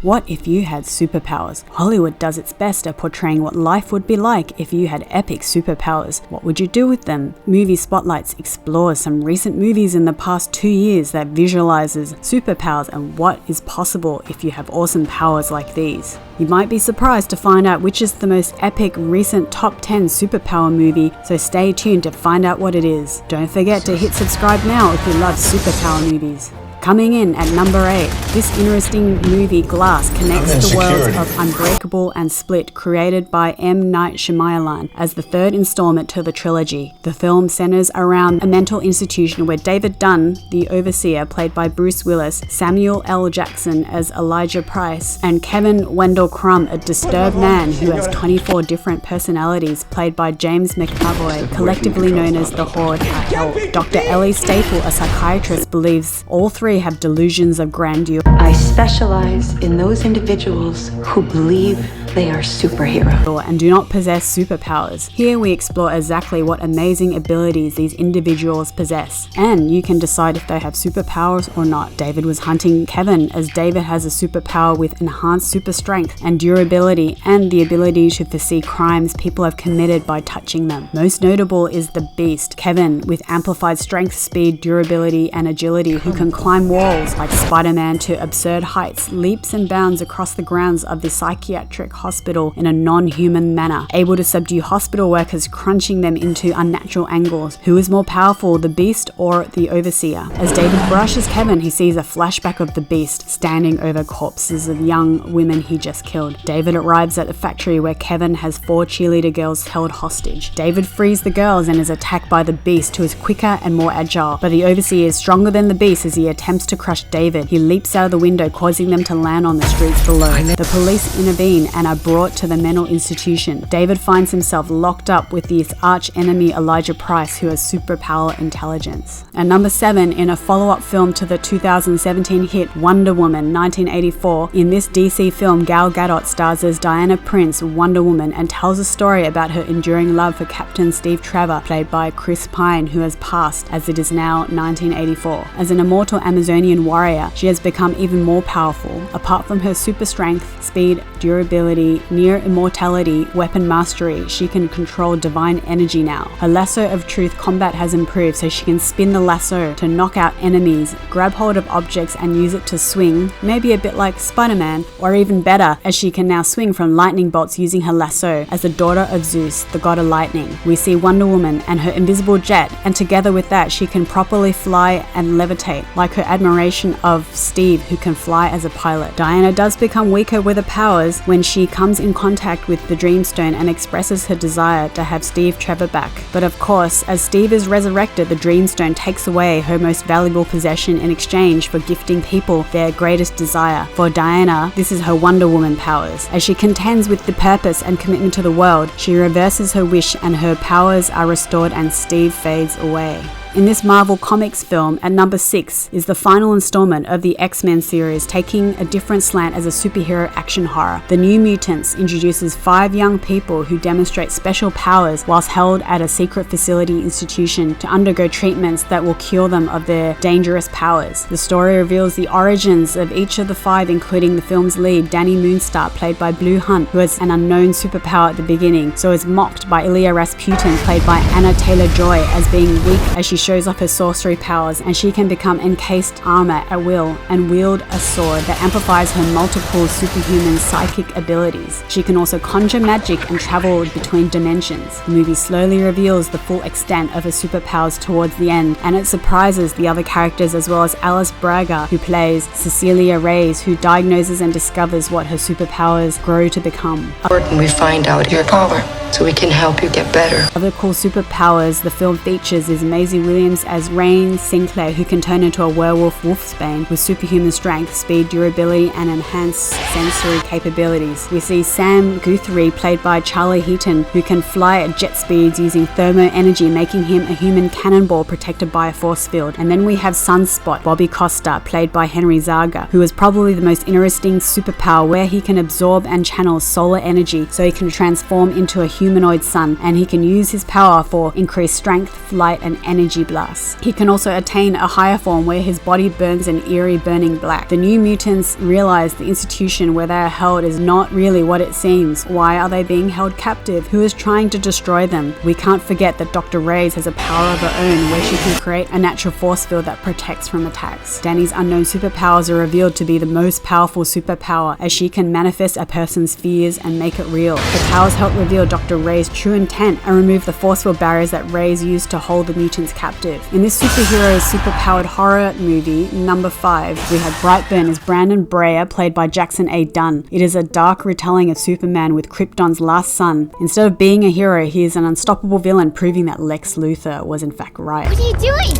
What if you had superpowers? Hollywood does its best at portraying what life would be like if you had epic superpowers. What would you do with them? Movie Spotlights explores some recent movies in the past 2 years that visualizes superpowers and what is possible if you have awesome powers like these. You might be surprised to find out which is the most epic recent top 10 superpower movie, so stay tuned to find out what it is. Don't forget to hit subscribe now if you love superpower movies. Coming in at number 8, this interesting movie Glass connects the worlds of Unbreakable and Split, created by M. Night Shyamalan as the third installment to the trilogy. The film centers around a mental institution where David Dunn, the overseer, played by Bruce Willis, Samuel L. Jackson as Elijah Price, and Kevin Wendell Crumb, a disturbed man who has 24 different personalities, played by James McAvoy, collectively known as the Horde, are held. Dr. Ellie Staple, a psychiatrist, believes all three have delusions of grandeur. I specialize in those individuals who believe they are superheroes and do not possess superpowers. Here we explore exactly what amazing abilities these individuals possess, and you can decide if they have superpowers or not. David was hunting Kevin, as David has a superpower with enhanced super strength and durability and the ability to foresee crimes people have committed by touching them. Most notable is the Beast, Kevin, with amplified strength, speed, durability, and agility, who can climb walls like Spider-Man to absurd heights, leaps and bounds across the grounds of the psychiatric hospital in a non-human manner, able to subdue hospital workers, crunching them into unnatural angles. Who is more powerful, the Beast or the Overseer? As David brushes Kevin, he sees a flashback of the Beast standing over corpses of young women he just killed. David arrives at the factory where Kevin has 4 cheerleader girls held hostage. David frees the girls and is attacked by the Beast, who is quicker and more agile, but the Overseer is stronger than the Beast as he attempts to crush David. He leaps out of the window, causing them to land on the streets below. The police intervene and are brought to the mental institution. David finds himself locked up with his arch enemy Elijah Price, who has superpower intelligence. And number 7, in a follow-up film to the 2017 hit Wonder Woman 1984, in this DC film Gal Gadot stars as Diana Prince, Wonder Woman, and tells a story about her enduring love for Captain Steve Trevor, played by Chris Pine, who has passed as it is now 1984. As an immortal Amazonian warrior, she has become even more powerful. Apart from her super strength, speed, durability, near immortality, weapon mastery, she can control divine energy now. Her lasso of truth combat has improved, so she can spin the lasso to knock out enemies, grab hold of objects and use it to swing, maybe a bit like Spider-Man, or even better, as she can now swing from lightning bolts using her lasso. As the daughter of Zeus, the god of lightning, we see Wonder Woman and her invisible jet, and together with that she can properly fly and levitate, like her admiration of Steve, who can fly as a pilot. Diana does become weaker with her powers when she comes in contact with the Dreamstone and expresses her desire to have Steve Trevor back. But of course, as Steve is resurrected, the Dreamstone takes away her most valuable possession in exchange for gifting people their greatest desire. For Diana, this is her Wonder Woman powers. As she contends with the purpose and commitment to the world, she reverses her wish and her powers are restored and Steve fades away. In this Marvel Comics film, at number 6, is the final installment of the X-Men series, taking a different slant as a superhero action horror. The New Mutants introduces 5 young people who demonstrate special powers whilst held at a secret facility institution to undergo treatments that will cure them of their dangerous powers. The story reveals the origins of each of the 5, including the film's lead, Danny Moonstar, played by Blue Hunt, who has an unknown superpower at the beginning, so is mocked by Ilya Rasputin, played by Anna Taylor-Joy, as being weak as she shows off her sorcery powers, and she can become encased armor at will and wield a sword that amplifies her multiple superhuman psychic abilities. She can also conjure magic and travel between dimensions. The movie slowly reveals the full extent of her superpowers towards the end, and it surprises the other characters as well as Alice Braga, who plays Cecilia Reyes, who diagnoses and discovers what her superpowers grow to become. We find out your power so we can help you get better. Other cool superpowers the film features is Maisie Williams as Rain Sinclair, who can turn into a werewolf wolfsbane with superhuman strength, speed, durability, and enhanced sensory capabilities. We see Sam Guthrie, played by Charlie Heaton, who can fly at jet speeds using thermo energy, making him a human cannonball protected by a force field. And then we have Sunspot, Bobby Costa, played by Henry Zaga, who is probably the most interesting superpower, where he can absorb and channel solar energy so he can transform into a humanoid sun, and he can use his power for increased strength, flight, and energy energy blasts. He can also attain a higher form where his body burns an eerie burning black. The new mutants realize the institution where they are held is not really what it seems. Why are they being held captive? Who is trying to destroy them? We can't forget that Dr. Reyes has a power of her own where she can create a natural force field that protects from attacks. Danny's unknown superpowers are revealed to be the most powerful superpower, as she can manifest a person's fears and make it real. Her powers help reveal Dr. Reyes' true intent and remove the force field barriers that Reyes used to hold the mutants captive. In this superhero superpowered horror movie, number 5, we had Brightburn as Brandon Breyer, played by Jackson A. Dunn. It is a dark retelling of Superman with Krypton's last son. Instead of being a hero, he is an unstoppable villain, proving that Lex Luthor was in fact right. What are you doing?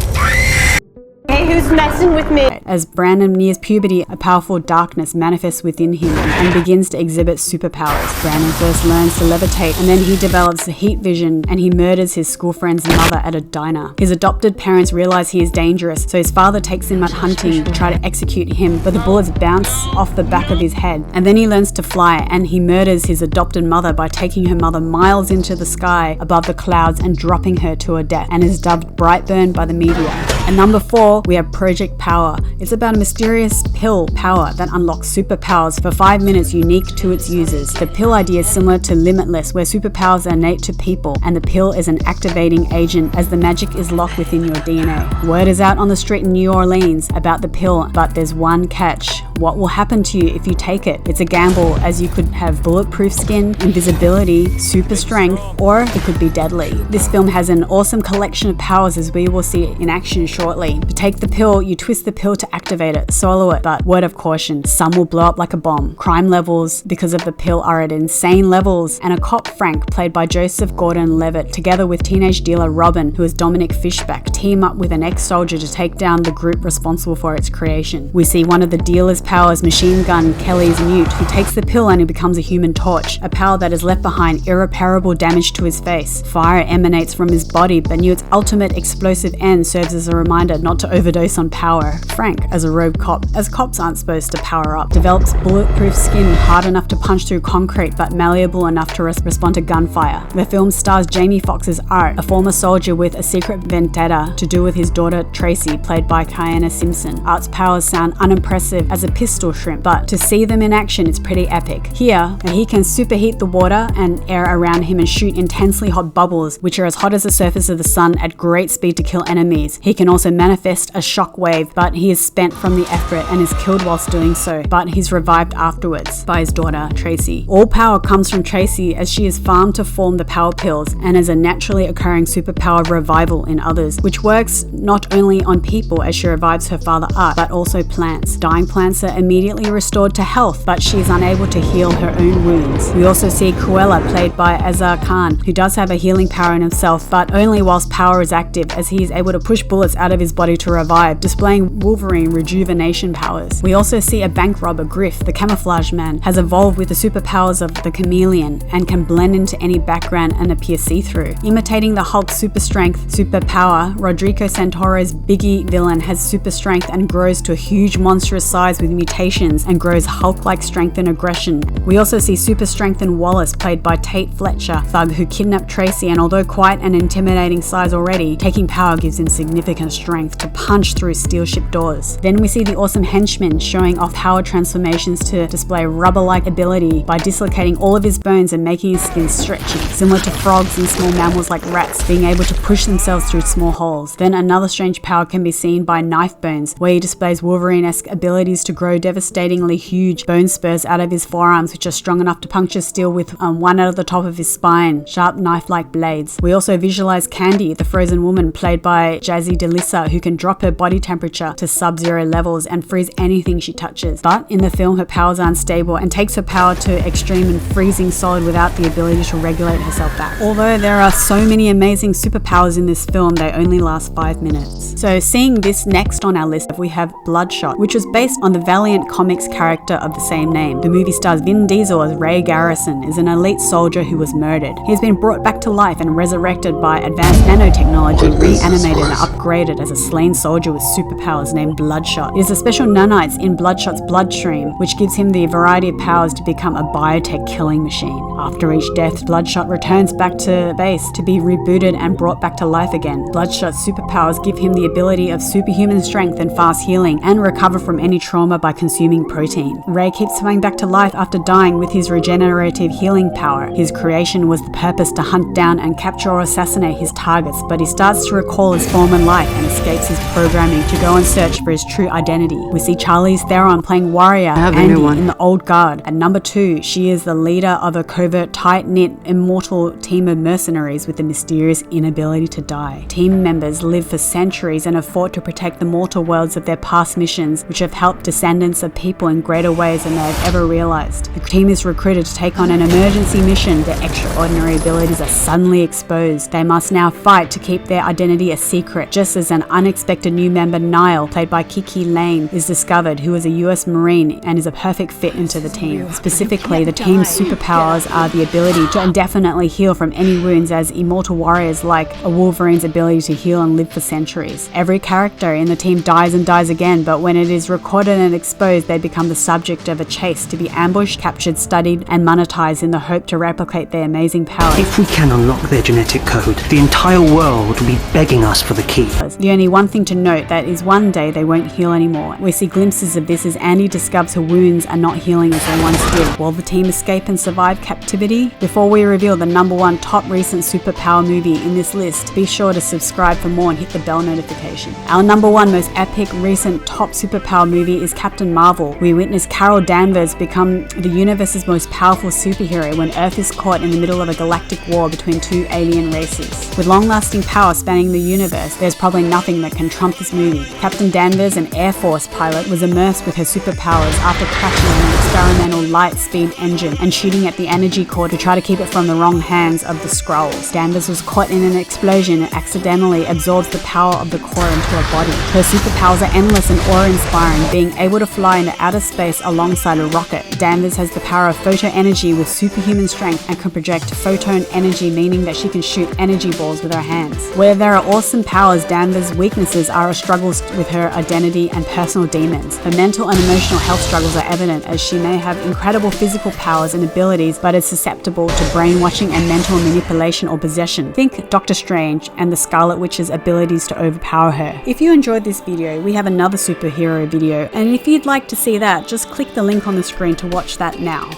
Hey, who's messing with me? As Brandon nears puberty, a powerful darkness manifests within him and begins to exhibit superpowers. Brandon first learns to levitate, and then he develops heat vision, and he murders his school friend's mother at a diner. His adopted parents realize he is dangerous, so his father takes him out hunting to try to execute him, but the bullets bounce off the back of his head. And then he learns to fly, and he murders his adopted mother by taking her mother miles into the sky above the clouds and dropping her to her death, and is dubbed Brightburn by the media. And number 4, we have Project Power. It's about a mysterious pill power that unlocks superpowers for 5 minutes unique to its users. The pill idea is similar to Limitless, where superpowers are innate to people, and the pill is an activating agent as the magic is locked within your DNA. Word is out on the street in New Orleans about the pill, but there's one catch. What will happen to you if you take it? It's a gamble, as you could have bulletproof skin, invisibility, super strength, or it could be deadly. This film has an awesome collection of powers, as we will see in action shortly. To take the pill, you twist the pill to activate it, swallow it, but word of caution, some will blow up like a bomb. Crime levels because of the pill are at insane levels, and a cop, Frank, played by Joseph Gordon-Levitt, together with teenage dealer Robin, who is Dominic Fishback, team up with an ex-soldier to take down the group responsible for its creation. We see one of the dealer's powers, Machine Gun Kelly's Mute, who takes the pill and he becomes a human torch, a power that has left behind irreparable damage to his face. Fire emanates from his body, but Mute's ultimate explosive end serves as a reminder not to overdose on power. Frank, as a rogue cop, as cops aren't supposed to power up, develops bulletproof skin hard enough to punch through concrete but malleable enough to respond to gunfire. The film stars Jamie Foxx's Art, a former soldier with a secret vendetta to do with his daughter Tracy, played by Kiana Simpson. Art's powers sound unimpressive as a pistol shrimp, but to see them in action is pretty epic. Here, he can superheat the water and air around him and shoot intensely hot bubbles, which are as hot as the surface of the sun at great speed to kill enemies. He can also manifest a shockwave, but he is spent from the effort and is killed whilst doing so, but he's revived afterwards by his daughter Tracy. All power comes from Tracy, as she is farmed to form the power pills and is a naturally occurring superpower revival in others, which works not only on people as she revives her father Art, but also plants. Dying plants are immediately restored to health, but she is unable to heal her own wounds. We also see Cruella, played by Azar Khan, who does have a healing power in himself, but only whilst power is active, as he is able to push bullets out of his body to revive, displaying Wolverine rejuvenation powers. We also see a bank robber, Griff, the camouflage man, has evolved with the superpowers of the chameleon and can blend into any background and appear see-through. Imitating the Hulk's super strength, superpower, Rodrigo Santoro's Biggie villain has super strength and grows to a huge monstrous size with mutations and grows Hulk-like strength and aggression. We also see super strength in Wallace, played by Tate Fletcher, thug who kidnapped Tracy, and although quite an intimidating size already, taking power gives him significant strength to punch through steel ship doors. Then we see the awesome henchman showing off power transformations to display rubber-like ability by dislocating all of his bones and making his skin stretchy, similar to frogs and small mammals like rats being able to push themselves through small holes. Then another strange power can be seen by Knife Bones, where he displays Wolverine-esque abilities to grow devastatingly huge bone spurs out of his forearms, which are strong enough to puncture steel with one out of the top of his spine, sharp knife-like blades. We also visualize Candy, the frozen woman, played by Jazzy DeLissa, who can drop her body temperature to sub-zero levels and freeze anything she touches. But in the film, her powers are unstable and takes her power to extreme and freezing solid without the ability to regulate herself back. Although there are so many amazing superpowers in this film, they only last 5 minutes. So seeing this next on our list, we have Bloodshot, which was based on the Valiant Comics character of the same name. The movie stars Vin Diesel as Ray Garrison, is an elite soldier who was murdered. He has been brought back to life and resurrected by advanced nanotechnology, reanimated and upgraded as a slain soldier with superpowers named Bloodshot. It is a special nanites in Bloodshot's bloodstream, which gives him the variety of powers to become a biotech killing machine. After each death, Bloodshot returns back to base to be rebooted and brought back to life again. Bloodshot's superpowers give him the ability of superhuman strength and fast healing, and recover from any trauma by consuming protein. Ray keeps coming back to life after dying with his regenerative healing power. His creation was the purpose to hunt down and capture or assassinate his targets, but he starts to recall his former life and escapes his programming to go and search for his true identity. We see Charlize Theron playing warrior Andy in the Old Guard. At number 2, she is the leader of a covert, tight-knit, immortal team of mercenaries with the mysterious inability to die. Team members live for centuries and have fought to protect the mortal worlds of their past missions, which have helped descendants of people in greater ways than they have ever realized. The team is recruited to take on an emergency mission. Their extraordinary abilities are suddenly exposed. They must now fight to keep their identity a secret, just as an unexpected new member, Niall, played by Kiki Lane, is discovered, who is a US Marine and is a perfect fit into the team. Specifically, the team's superpowers are the ability to indefinitely heal from any wounds, as immortal warriors like a Wolverine's ability to heal and live for centuries. Every character in the team dies and dies again, but when it is recorded and exposed, they become the subject of a chase to be ambushed, captured, studied, and monetized in the hope to replicate their amazing powers. If we can unlock their genetic code, the entire world will be begging us for the key. The only one thing to note that is one day they won't heal anymore. We see glimpses of this as Andy discovers her wounds are not healing as they once did. Will the team escape and survive captivity? Before we reveal the number 1 top recent superpower movie in this list, be sure to subscribe for more and hit the bell notification. Our number 1 most epic recent top superpower movie is Captain Marvel. We witness Carol Danvers become the universe's most powerful superhero when Earth is caught in the middle of a galactic war between 2 alien races. With long-lasting power spanning the universe, there's probably nothing that can trump this movie. Captain Danvers, an Air Force pilot, was immersed with her superpowers after crashing an experimental light-speed engine and shooting at the energy core to try to keep it from the wrong hands of the Skrulls. Danvers was caught in an explosion and accidentally absorbs the power of the core into her body. Her superpowers are endless and awe-inspiring, being able to fly into outer space alongside a rocket. Danvers has the power of photo-energy with superhuman strength and can project photon energy, meaning that she can shoot energy balls with her hands. Where there are awesome powers, Danvers' weaknesses are her struggles with her identity and personal demons. Her mental and emotional health struggles are evident, as she may have incredible physical powers and abilities, but is susceptible to brainwashing and mental manipulation or possession. Think Doctor Strange and the Scarlet Witch's abilities to overpower her. If you enjoyed this video, we have another superhero video, and if you'd like to see that, just click the link on the screen to watch that now.